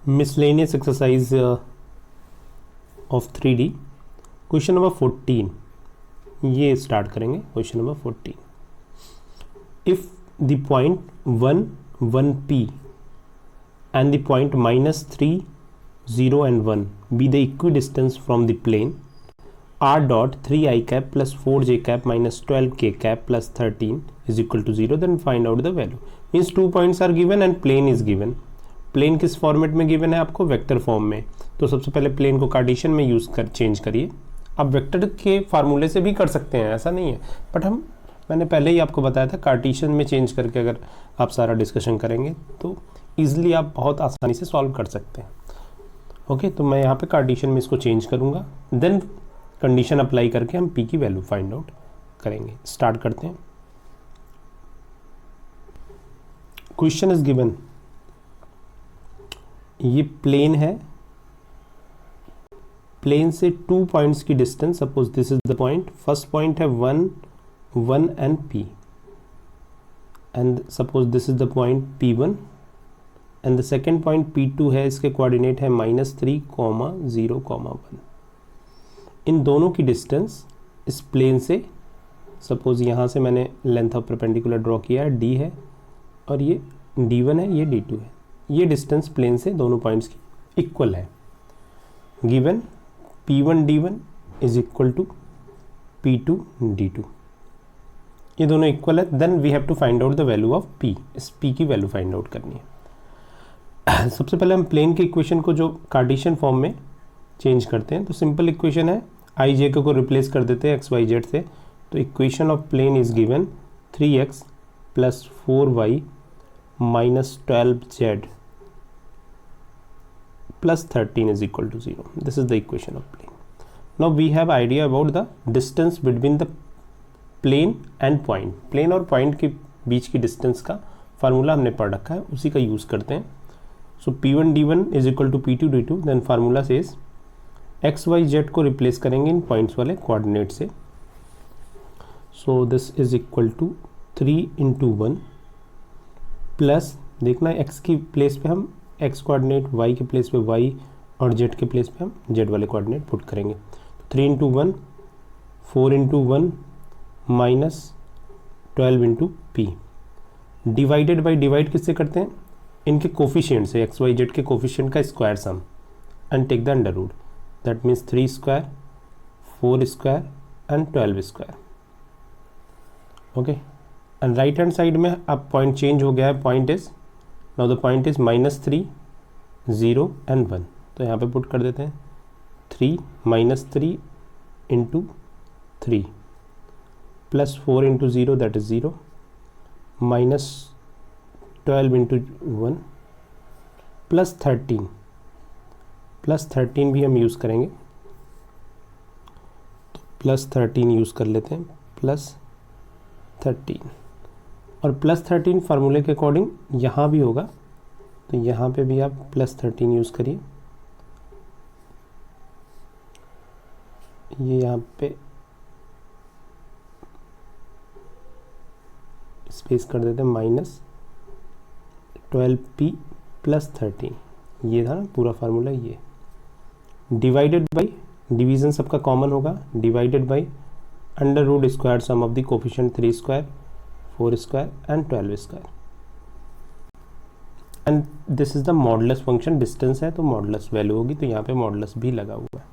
Miscellaneous exercise of 3D. Question number 14 ये start करेंगे. Question number 14. If the point 1 1 P and the point -3 0 and 1 be the equidistance from the plane r dot 3 I cap plus 4 j cap minus 12 k cap plus 13 is equal to 0, then find out the value. Means 2 points are given and plane is given. Plane किस format में given है आपको? Vector form में. तो सबसे पहले plane को Cartesian में यूज़ कर चेंज करिए. आप वेक्टर के फार्मूले से भी कर सकते हैं, ऐसा नहीं है, बट मैंने पहले ही आपको बताया था कार्टेशियन में चेंज करके अगर आप सारा डिस्कशन करेंगे तो ईजिली आप बहुत आसानी से सॉल्व कर सकते हैं. ओके, तो मैं यहाँ पे कार्टेशियन में इसको चेंज करूँगा, देन कंडीशन अप्लाई करके हम पी की वैल्यू फाइंड आउट करेंगे. स्टार्ट करते हैं. Question is given. ये प्लेन है, प्लेन से 2 पॉइंट्स की distance. Suppose this is the point. First point है 1 1 and P, and suppose this is the point P1 and the second point P2 है. इसके कोऑर्डिनेट है -3, 0, 1. इन दोनों की डिस्टेंस इस प्लेन से, सपोज यहाँ से मैंने लेंथ ऑफ परपेंडिकुलर ड्रॉ किया है, D है, और ये D1 है, ये D2 है. ये डिस्टेंस प्लेन से दोनों पॉइंट्स की इक्वल है. Given P1 D1 is equal to P2 D2. ये दोनों इक्वल है. Then we have to find out the value of P. इस P की वैल्यू फाइंड आउट करनी है. सबसे पहले हम प्लेन के इक्वेशन को जो कार्टेशियन फॉर्म में चेंज करते हैं, तो सिंपल इक्वेशन है, आई जे को रिप्लेस कर देते हैं एक्स वाई जेड से. तो equation of plane is given 3x plus 4y minus 12z plus 13 is equal to 0. This is the equation of plane. Now we have idea about the distance between the plane and point. Plane और point के बीच की distance का formula हमने पढ़ रखा है, उसी का यूज़ करते हैं. So P1 D1 is equal to P2 D2. Then formula says x y z को रिप्लेस करेंगे इन पॉइंट्स वाले कोऑर्डिनेट से. So this is equal to 3 into 1 plus, देखना x की प्लेस पे हम x कोऑर्डिनेट, y के प्लेस पे y और z के प्लेस पे हम z वाले कोऑर्डिनेट पुट करेंगे. 3 into 1 4 into 1 minus 12 into P. Divided by, divide किससे करते हैं? इनके कोफिशिएंट से, x y z के कोफिशिएंट का square sum, and take the under root. That means 3 square 4 square and 12 square. Okay, and right hand side में अब point change हो गया है. Point is now the point is -3 0 and 1. तो यहाँ पे पुट कर देते हैं 3 -3 into 3 plus 4 into 0 that is 0 minus 12 into 1 plus 13 भी हम यूज़ करेंगे, तो प्लस 13 यूज़ कर लेते हैं. प्लस 13 और प्लस 13 फार्मूले के अकॉर्डिंग यहाँ भी होगा, तो यहाँ पे भी आप प्लस 13 यूज़ करिए. ये यहाँ पे स्पेस कर देते हैं -12p प्लस 13. ये था ना पूरा फार्मूला. ये डिवाइडेड बाई, डिवीज़न सबका कॉमन होगा, divided by under root square sum of the coefficient 3 square 4 square and 12 square. And this is the modulus function. Distance है तो मॉडुलस वैल्यू होगी, तो यहाँ पे मॉडुलस भी लगा हुआ है.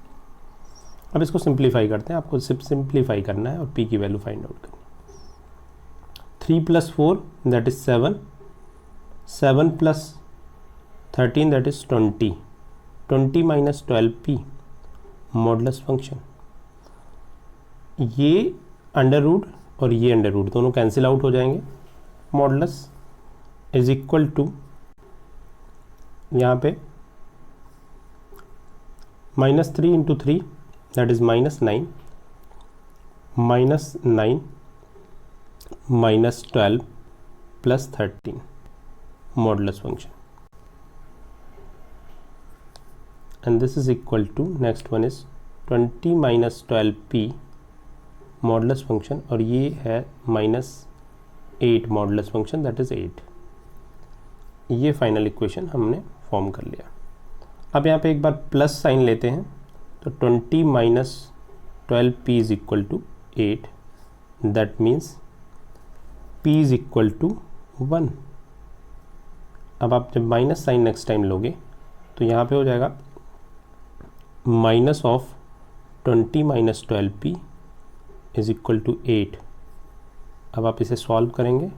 अब इसको सिंप्लीफाई करते हैं. आपको सिर्फ सिंप्लीफाई करना है और पी की वैल्यू फाइंड आउट करनी है. 3 plus 4 that is 7, 7 plus 13 that is 20, 20 minus 12p modulus function. ये अंडर रूट और ये अंडर रूट दोनों कैंसिल आउट हो जाएंगे. मॉडुलस इज इक्वल टू, यहाँ पे -3 into 3 that is -9, -9 minus 12 plus 13 modulus function. And this is equal to, next one is 20 minus 12p modulus function, और ये है -8 मॉडुलस फंक्शन दैट इज 8. ये final equation हमने form कर लिया. अब यहाँ पे एक बार प्लस साइन लेते हैं, तो 20 minus 12p is equal to 8, that means p is equal to 1। अब आप जब माइनस साइन नेक्स्ट टाइम लोगे तो यहाँ पे हो जाएगा minus of 20 minus 12p is equal to 8। अब आप इसे सॉल्व करेंगे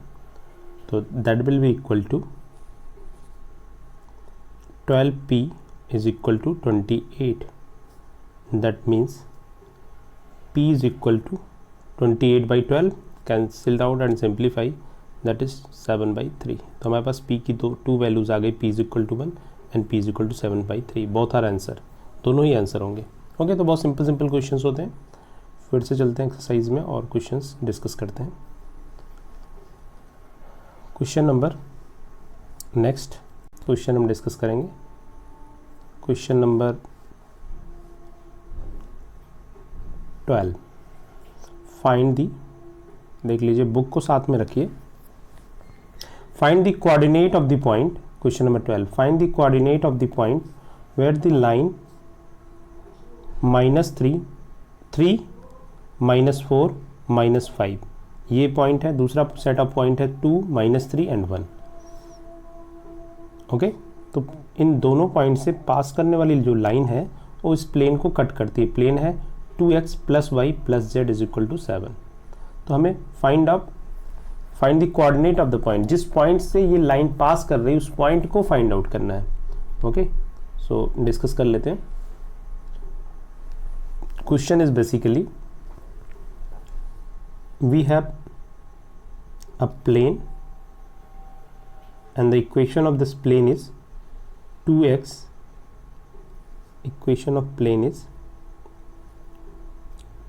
तो that will be equal to 12p is equal to 28, that means p is equal to 28/12 cancelled out and simplify, that is 7/3। तो हमारे पास p की टू वैल्यूज़ आ गई, p is equal to 1 and p is equal to 7/3। Both are answer, दोनों ही answer होंगे। Okay, तो बहुत सिंपल क्वेश्चंस होते हैं। फिर से चलते हैं एक्सरसाइज में और क्वेश्चंस डिस्कस करते हैं। क्वेश्चन नंबर नेक्स्ट क्वेश्चन हम डिस्कस करेंगे, क्वेश्चन नंबर 12। फाइंड दी, देख लीजिए बुक को साथ में रखिए। Find the coordinate of the point, question number 12, find the coordinate of the point where the line -3, 3, -4, -5, ये पॉइंट है। दूसरा सेट ऑफ पॉइंट है 2, -3 एंड 1। ओके, तो इन दोनों पॉइंट से पास करने वाली जो लाइन है वो इस प्लेन को कट करती है। प्लेन है 2x + y + z is equal to 7। तो हमें find the coordinate of the point, जिस पॉइंट से ये लाइन पास कर रही है उस पॉइंट को फाइंड आउट करना है। ओके, सो डिस्कस कर लेते हैं। Question is basically we have a plane and the equation of this plane is 2x, equation of plane is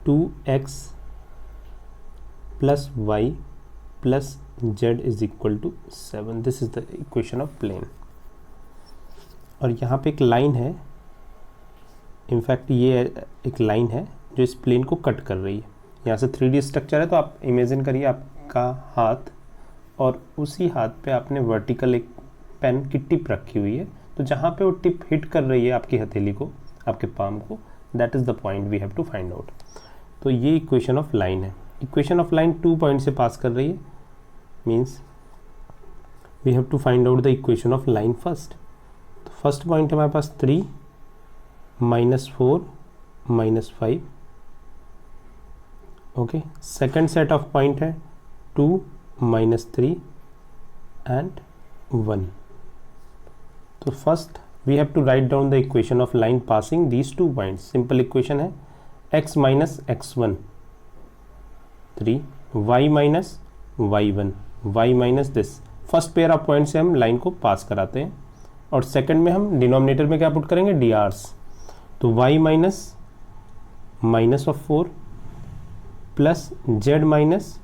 2x plus y plus z is equal to 7. This is the equation of plane। और यहाँ पे एक line है, in fact ये एक line है जो इस प्लेन को कट कर रही है। यहाँ से 3D स्ट्रक्चर है, तो आप इमेजिन करिए आपका हाथ और उसी हाथ पे आपने वर्टिकल एक पेन की टिप रखी हुई है, तो जहाँ पे वो टिप हिट कर रही है आपकी हथेली को, आपके पाम को, that is the point we have to find out. तो ये इक्वेशन ऑफ लाइन है। इक्वेशन ऑफ लाइन 2 पॉइंट से पास कर रही है, means we have to find out the equation of line first. तो फर्स्ट पॉइंट है हमारे पास 3, -4, -5। Okay, second set of point है 2, -3 एंड 1। तो first we have to write down the equation of line passing these 2 points. Simple equation है x - x1 3, y - y1, y - this. First pair of point से हम line को पास कराते हैं और second में हम डिनोमिनेटर में क्या पुट करेंगे, drs। तो y - -4 प्लस z - -5।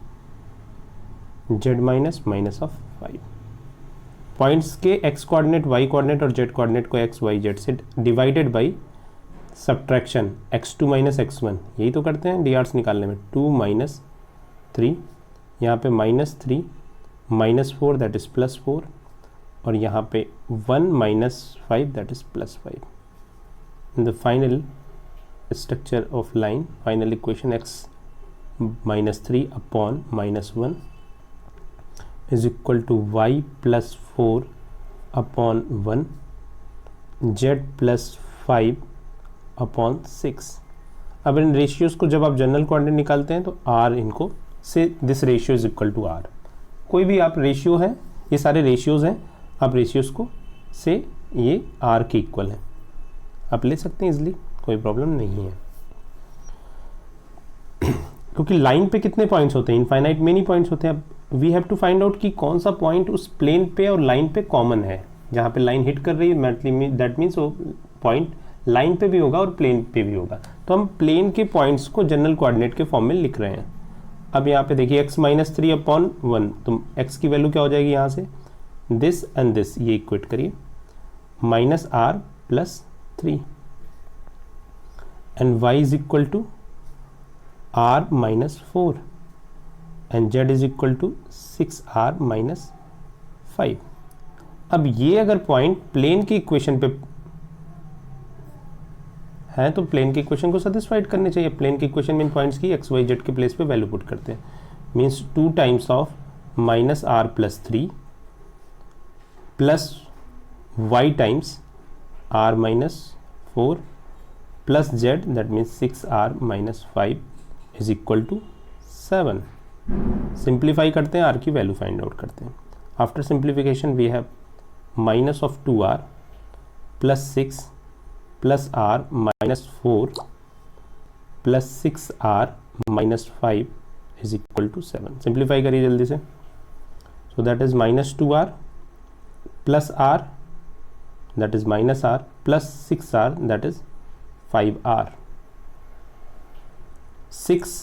पॉइंट्स के x कोऑर्डिनेट, y कोऑर्डिनेट और z कोऑर्डिनेट को x, y, z से divided by subtraction x2 - x1, यही तो करते हैं drs निकालने में। 2 - 3, यहाँ पे -3 -4 दैट इज +4, और यहाँ पे 1 - 5 that is +5। In the final structure of line, final equation x -3 upon -1 is equal to y + 4 upon 1, z + 5 upon 6। अब इन रेशियोज़ को जब आप जनरल कोऑर्डिनेट निकालते हैं तो r इनको say this ratio is equal to r। कोई भी आप रेशियो है, ये सारे रेशियोज़ हैं, आप रेशियोज़ को से ये r के इक्वल है, आप ले सकते हैं इजली, कोई प्रॉब्लम नहीं है। क्योंकि लाइन पे कितने पॉइंट्स होते हैं, इनफाइनाइट मेनी पॉइंट्स होते हैं। अब we have to find out कि कौन सा पॉइंट उस प्लेन पे और लाइन पे कॉमन है, जहाँ पे लाइन हिट कर रही है, दैट मीन्स वो पॉइंट लाइन पे भी होगा और प्लेन पे भी होगा। तो हम प्लेन के पॉइंट्स को जनरल कोऑर्डिनेट के फॉर्म में लिख रहे हैं। अब यहाँ पे देखिए x - 3 upon 1, तो x की वैल्यू क्या हो जाएगी, यहाँ से दिस एंड दिस ये इक्वेट करिए, -r + 3 and y is equal to r - 4 and z is equal to 6r - 5। अब ये अगर पॉइंट प्लेन की इक्वेशन पे है तो प्लेन की इक्वेशन को सेटिस्फाइड करने चाहिए। प्लेन की इक्वेशन में इन पॉइंट्स की एक्स वाई जेड के प्लेस पे वैल्यू पुट करते हैं, means 2 times of minus R plus 3 plus Y times R minus 4 plus Z that means 6r minus 5 is equal to 7। Simplify करते हैं, आर की वैल्यू फाइंड आउट करते हैं। After simplification we have minus of 2r plus 6 plus r minus 4 plus 6r minus 5 is equal to 7। Simplify करिए जल्दी से। So that is minus 2r plus r that is minus r plus 6r that is 5r, 6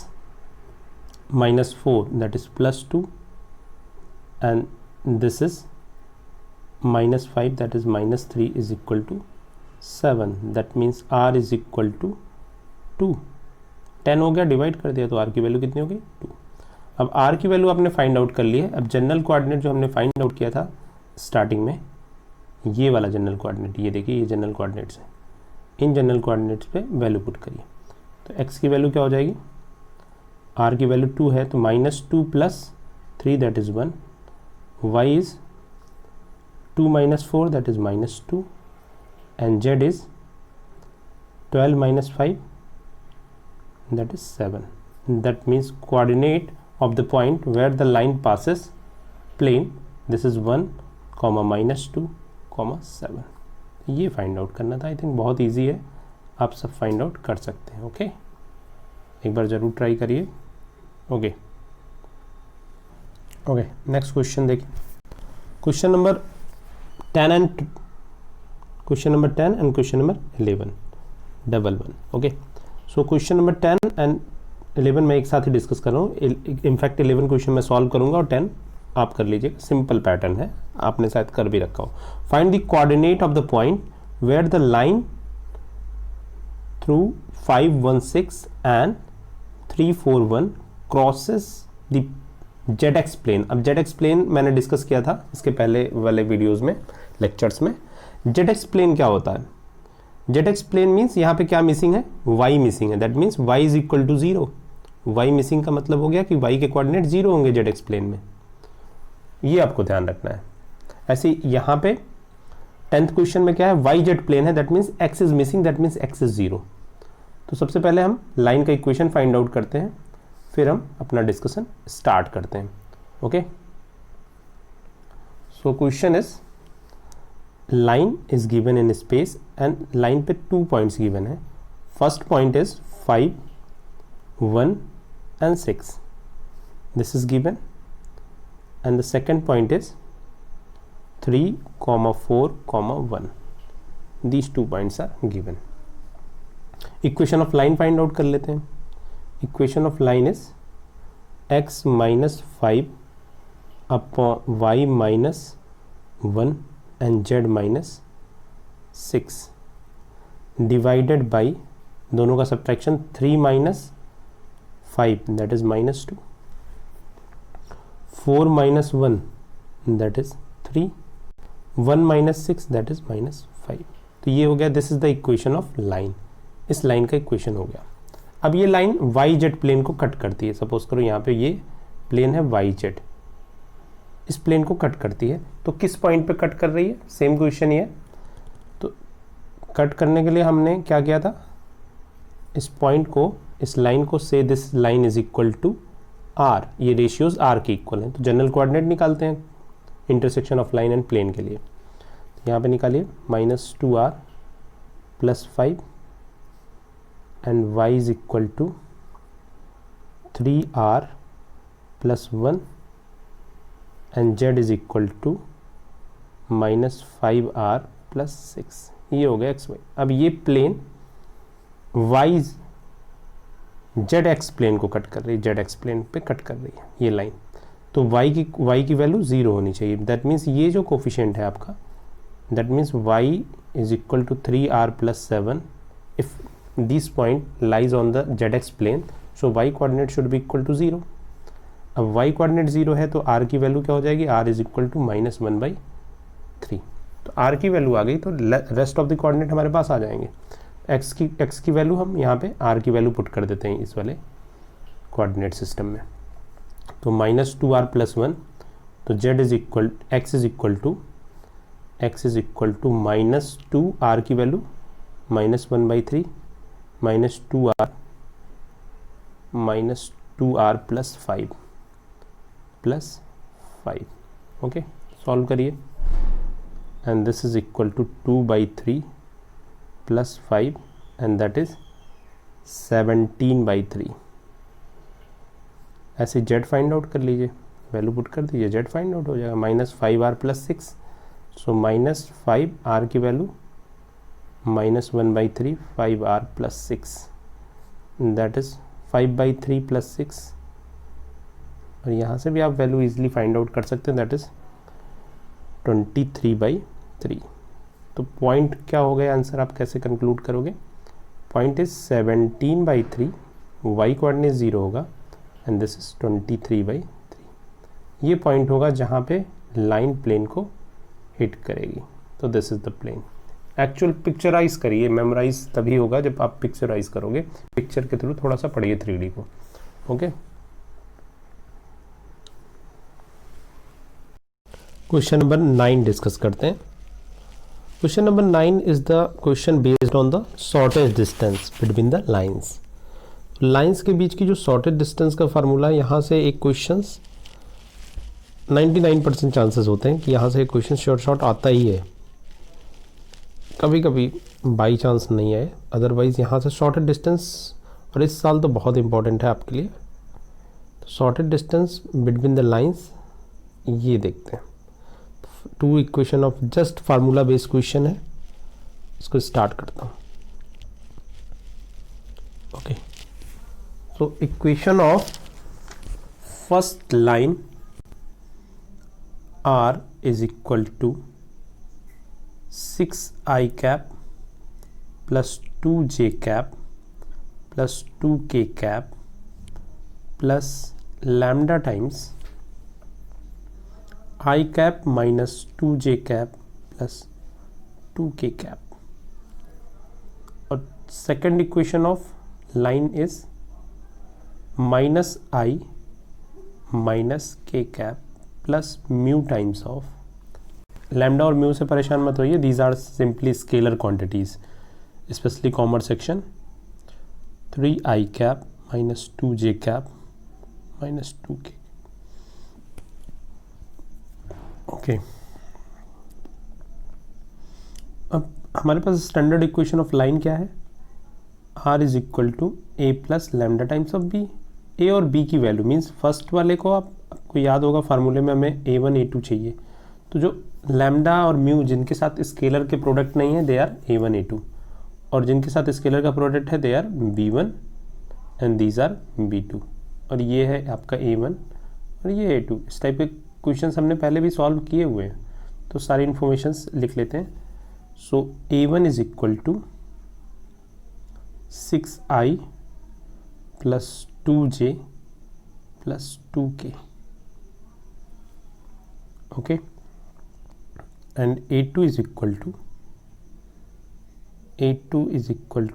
minus 4 that is plus 2 and this is minus 5 that is minus 3 is equal to 7। that means r is equal to 2। 10 हो गया, divide कर दिया तो r की value कितनी हो गई 2। अब r की वैल्यू आपने फाइंड आउट कर ली है। अब जनरल कोऑर्डिनेट जो हमने फाइंड आउट किया था स्टार्टिंग में, ये वाला जनरल कोऑर्डिनेट, ये देखिए ये जनरल कोऑर्डिनेट्स है, इन जनरल कोऑर्डिनेट्स पे वैल्यू पुट करिए। तो x की वैल्यू क्या हो जाएगी, r की वैल्यू 2 है तो minus 2 plus 3 that is 1, y is 2 minus 4 that is minus 2 and z is 12 minus 5 that is 7। That means coordinate of the point where the line passes plane, this is 1, minus 2, 7। ये find out करना था। I think बहुत easy है, आप सब find out कर सकते हैं। ओके, एक बार ज़रूर ट्राई करिए। ओके, नेक्स्ट क्वेश्चन देखिए, question number 10 and question number 10 and question number 11 double 1। Okay, so question number 10 and 11 मैं एक साथ ही डिस्कस कर रहा हूँ। इनफैक्ट 11 क्वेश्चन मैं सॉल्व करूँगा और 10 आप कर लीजिएगा। सिंपल पैटर्न है, आपने शायद कर भी रखा हो। Find the coordinate of the point where the line through 516 and 341 crosses the Z X plane. अब जेड एक्स प्लेन मैंने डिस्कस किया था इसके पहले वाले वीडियोस में, लेक्चर्स में। जेड एक्स प्लेन क्या होता है, जेड एक्स प्लेन मीन्स यहाँ पे क्या मिसिंग है, y मिसिंग है। That means y is equal to 0। y missing का मतलब हो गया कि y के कोऑर्डिनेट 0 होंगे जेड एक्स प्लेन में, ये आपको ध्यान रखना है। ऐसे यहाँ पे 10th क्वेश्चन में क्या है, वाई जेड प्लेन है, that means x is missing, that means x is 0। तो सबसे पहले हम लाइन का इक्वेशन फाइंड आउट करते हैं, फिर हम अपना डिस्कशन स्टार्ट करते हैं। Okay, so question is line is given in space and line पे 2 पॉइंट्स गिवन है। First point is 5, 1 and 6, this is given, and the second point is 3, 4, 1. These 2 points are given. Equation of line find out कर लेते हैं। Equation of line is x minus 5 upon y minus 1 and z minus 6 divided by, दोनों का subtraction 3 minus 5 that is minus 2, 4 minus 1 that is 3, 1 minus 6 that is minus 5। तो ये हो गया, this is the equation of line. इस line का equation हो गया। अब ये लाइन वाई जेड प्लेन को कट करती है। सपोज करो यहाँ पे ये प्लेन है वाई जेड, इस प्लेन को कट करती है। तो किस पॉइंट पे कट कर रही है, सेम क्वेश्चन ही है। तो कट करने के लिए हमने क्या किया था, इस पॉइंट को, इस लाइन को say this line is equal to R, ये रेशियोज आर के इक्वल हैं। तो जनरल कोऑर्डिनेट निकालते हैं intersection of line and plane के लिए। तो यहाँ पे निकालिए minus 2r plus 5 and y is equal to 3r plus 1 and z is equal to minus 5r plus 6। ये हो गया एक्स वाई। अब ये plane y Z X plane को कट कर रही है, जेड एक्स प्लेन पे कट कर रही है ये लाइन। तो y की वैल्यू 0 होनी चाहिए। दैट मीन्स ये जो कोफिशिएंट है आपका, that means y is equal to 3r plus 7 if this point lies on the Z X plane, so y coordinate should be equal to 0। अब y कोऑर्डिनेट 0 है तो r की वैल्यू क्या हो जाएगी, r इज इक्वल टू -1/3। तो r की value आ गई तो रेस्ट ऑफ द कोऑर्डिनेट हमारे पास आ जाएंगे। एक्स की वैल्यू हम यहाँ पे आर की वैल्यू पुट कर देते हैं इस वाले कोऑर्डिनेट सिस्टम में। तो -2r + 1, तो z is equal x is equal to -2r की वैल्यू -1/3 -2r + 5 ओके। सॉल्व करिए and this is equal to 2/3 + 5 and that is 17/3। ऐसे z फाइंड आउट कर लीजिए, वैल्यू पुट कर दीजिए, z फाइंड आउट हो जाएगा। -5r + 6, सो -5r की वैल्यू -1/3 5r + 6 दैट इज 5/3 + 6, और यहाँ से भी आप वैल्यू इजीली फाइंड आउट कर सकते हैं, दैट इज 23/3। तो पॉइंट क्या हो गया, आंसर आप कैसे कंक्लूड करोगे? पॉइंट इज 17/3, y कोऑर्डिनेट 0 होगा एंड दिस इज 23/3। ये पॉइंट होगा जहाँ पे लाइन प्लेन को हिट करेगी। तो this is the plane. Actual picturise करिए, मेमोराइज तभी होगा जब आप पिक्चराइज करोगे, पिक्चर के थ्रू थोड़ा सा पढ़िए 3D को। ओके, क्वेश्चन नंबर 9 डिस्कस करते हैं। Question number 9 is the question based on the shortest distance between the lines. Lines के बीच की जो शॉर्टेस्ट डिस्टेंस का फार्मूला है, यहाँ से एक क्वेश्चन 99% चांसेस होते हैं कि यहाँ से एक क्वेश्चन शॉर्ट आता ही है, कभी कभी बाई चांस नहीं आए, अदरवाइज यहाँ से शॉर्टेस्ट डिस्टेंस, और इस साल तो बहुत इंपॉर्टेंट है आपके लिए, shortest distance between the lines ये देखते हैं। 2 equation of just formula based question है, इसको स्टार्ट करता हूँ। Okay, so equation of first line r is equal to 6i cap plus 2j cap plus 2k cap plus lambda times i cap minus 2j cap plus 2k cap. और second equation of line is -i minus k cap plus mu times of lambda. और mu से परेशान मत होइए, these are simply scalar quantities, specially commerce section. 3i cap minus 2j cap minus 2k। Okay, अब हमारे पास standard equation of line क्या है? r is equal to a plus lambda times of b। a और b की value means first वाले को आपको याद होगा फार्मूले में हमें a1 a2 चाहिए, तो जो लैम्डा और म्यू जिनके साथ स्केलर के प्रोडक्ट नहीं है दे आर a1 a2, और जिनके साथ स्केलर का प्रोडक्ट है they are b1 and these are b2, और ये है आपका a1 और ये a2। इस टाइप के क्वेश्चंस हमने पहले भी सॉल्व किए हुए हैं, तो सारी इन्फॉर्मेशंस लिख लेते हैं। So a1 is equal to 6i plus 2j plus 2k। Okay, and a2 is equal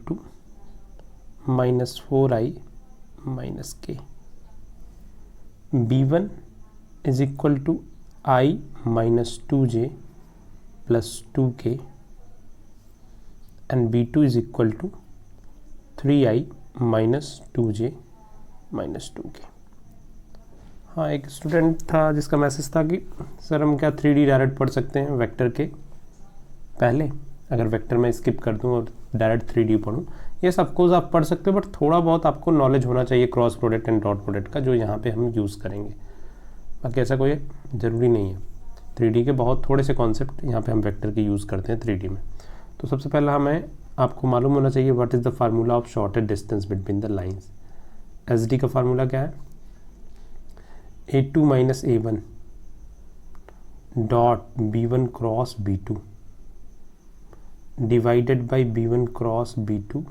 to minus 4i minus k। b1 is equal to I minus 2j plus 2k and b2 is equal to 3i minus 2j minus 2k। हाँ, एक student था जिसका message था कि sir हम क्या 3D direct पढ़ सकते हैं वेक्टर के पहले, अगर वेक्टर में स्किप कर दूं और डायरेक्ट 3D पढ़ूं। ये सब कुछ आप पढ़ सकते हो, बट थोड़ा बहुत आपको नॉलेज होना चाहिए cross product and dot product का, जो यहाँ पे हम यूज़ करेंगे। बाकी ऐसा कोई ज़रूरी नहीं है। 3D के बहुत थोड़े से कॉन्सेप्ट यहाँ पे हम वेक्टर के यूज़ करते हैं 3D में। तो सबसे पहला हमें आपको मालूम होना चाहिए what is the formula of shortest distance between the lines. SD का फार्मूला क्या है? a2 minus a1 dot b1 cross b2 divided by b1 cross b2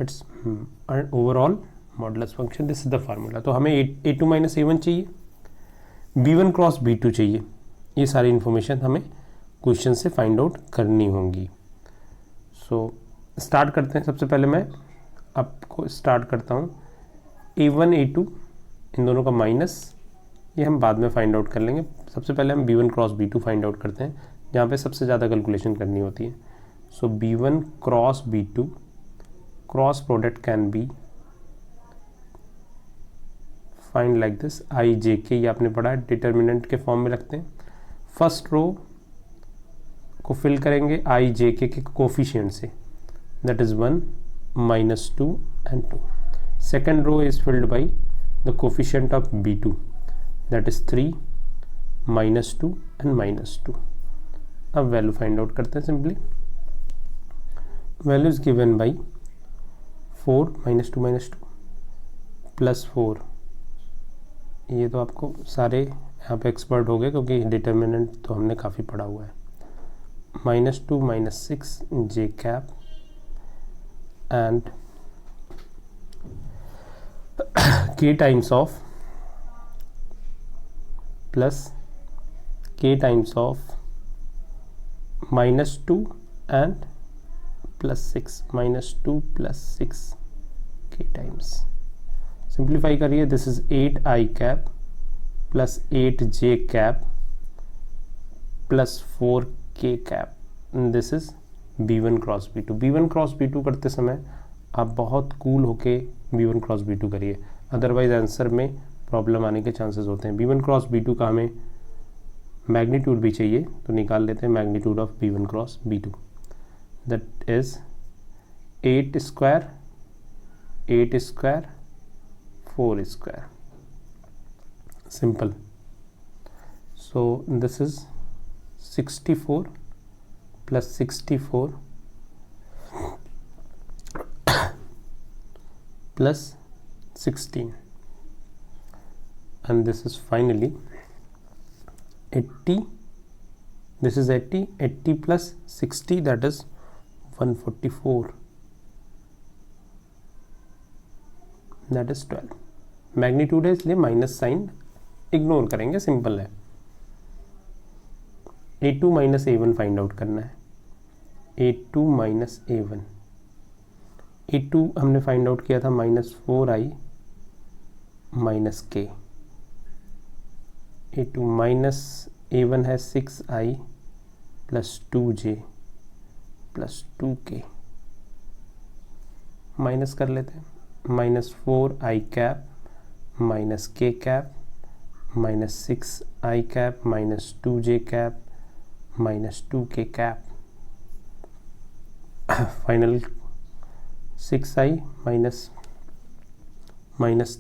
it's overall modulus function. This is the formula. तो हमें a2 minus a1 चाहिए, b1 cross b2 चाहिए। ये सारी information हमें क्वेश्चन से फाइंड आउट करनी होंगी। सो स्टार्ट करते हैं। सबसे पहले मैं आपको स्टार्ट करता हूँ a1 a2 इन दोनों का माइनस, ये हम बाद में फाइंड आउट कर लेंगे। सबसे पहले हम b1 cross b2 find out करते हैं, जहाँ पे सबसे ज़्यादा कैलकुलेशन करनी होती है। So b1 cross b2 cross product can be find like this, I J K, ये आपने पढ़ा है, डिटर्मिनेंट के फॉर्म में रखते हैं। फर्स्ट रो को फिल करेंगे आई जे के कोफिशिएंट से, that is 1 -2 and 2. Second row is filled by the coefficient of b2, that is 3 -2 and -2. अब वैल्यू फाइंड आउट करते हैं simply. Value is given by 4 -2 plus 4, ये तो आपको सारे यहाँ पे एक्सपर्ट हो गए क्योंकि डिटर्मिनेंट तो हमने काफ़ी पढ़ा हुआ है। -2 -6 j cap and k times of plus k times of -2 and +6, -2 + 6 k times। Simplify करिए, this is 8i cap plus 8j cap plus 4k cap, this is b1 cross b2। b1 cross b2 करते समय आप बहुत cool होके b1 cross b2 करिए, otherwise answer में problem आने के चांसेस होते हैं। b1 क्रॉस b2 का हमें मैग्नीट्यूड भी चाहिए, तो निकाल लेते हैं magnitude of b1 cross b2, that is 8 square 8 square 4 square, simple. So this is 64 plus 64 plus 16, and this is finally 80. This is 80 plus 60, that is 144, that is 12। Magnitude है इसलिए माइनस साइन इग्नोर करेंगे, simple है। a2 minus a1 find out करना है, a2 minus a1, a2 हमने find out किया था -4i minus k, a2 minus a1 है 6i plus 2j plus 2k, minus कर लेते हैं, -4i cap minus k cap minus 6i cap minus 2j cap -2k cap, final 6i minus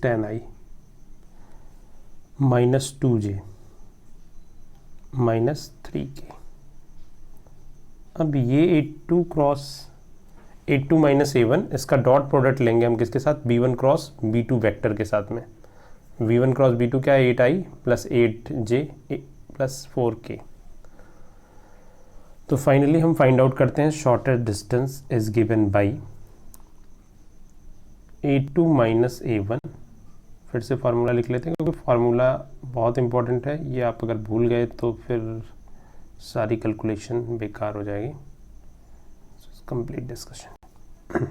10i minus 2j minus 3k। अब ये a2 cross a2 minus a1, इसका dot product लेंगे हम किसके साथ, b1 क्रॉस b2 वेक्टर के साथ में। v1 क्रॉस b2 क्या है, 8i plus 8j plus 4k। तो फाइनली हम फाइंड आउट करते हैं shorter distance is given by a2 minus a1। फिर से फार्मूला लिख लेते हैं क्योंकि फार्मूला बहुत इंपॉर्टेंट है, ये आप अगर भूल गए तो फिर सारी कैलकुलेशन बेकार हो जाएगी। Complete discussion.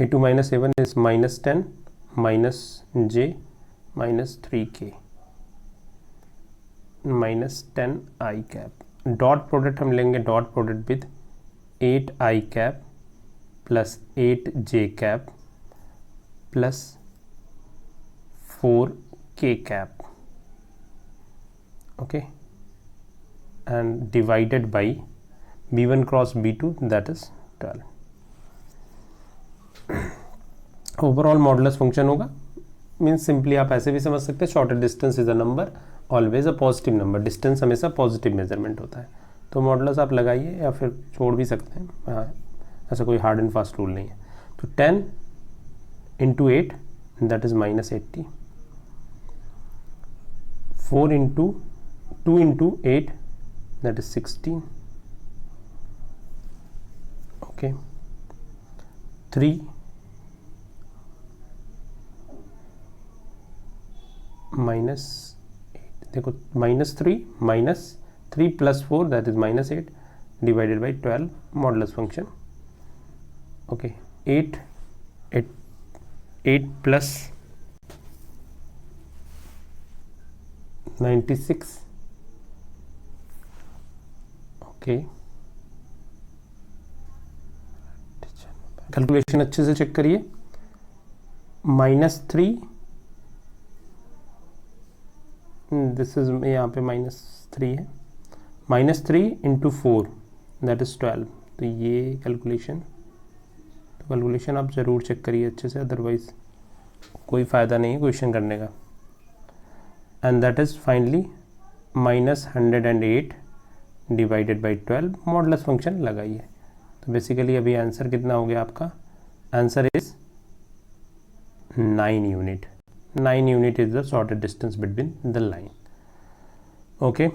a2 minus a1 is -10 minus j minus 3k minus 10i cap. Dot product हम लेंगे, dot product with 8i cap plus 8j cap plus 4k cap, okay, and divided by b1 cross b2, that is 12। Overall modulus function होगा, means simply आप ऐसे भी समझ सकते हैं, shorter distance is a number always a positive number, distance हमेशा positive measurement होता है। तो मॉडुलस आप लगाइए या फिर छोड़ भी सकते हैं, हाँ, ऐसा कोई हार्ड एंड फास्ट रूल नहीं है। तो 10 into 8 that is -80, 4 into 2 into 8 that is 16, okay, 3 -8, देखो -3 plus 4 that is -8 divided by 12 modulus function okay 8 plus 96, okay calculation अच्छे से चेक करिए। -3, दिस इज यहाँ पे -3 है, -3 × 4 दैट इज 12। तो ये कैलकुलेशन आप ज़रूर चेक करिए अच्छे से, अदरवाइज कोई फ़ायदा नहीं है क्वेश्चन करने का। And that is finally -108 divided by 12, modulus function लगाइए। तो बेसिकली अभी आंसर कितना हो गया आपका? Answer is 9 unit. 9 unit is the shortest distance between the line. Okay